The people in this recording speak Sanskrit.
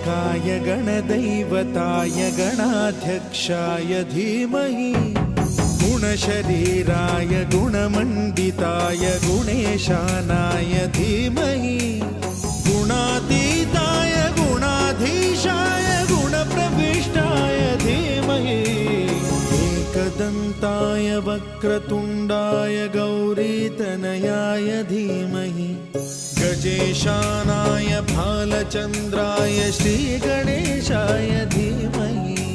गणाध्यक्षाय गणदैवताय गणाध्यक्षाय धीमहि गुणशरीराय गुणमण्डिताय गुणेशानाय धीमहि गुणातीताय गुणाधीशाय गुणप्रविष्टाय धीमहि एकदन्ताय वक्रतुण्डाय गौरीतनयाय धीमहि गजेशानाय भालचन्द्राय श्रीगणेशाय धीमहि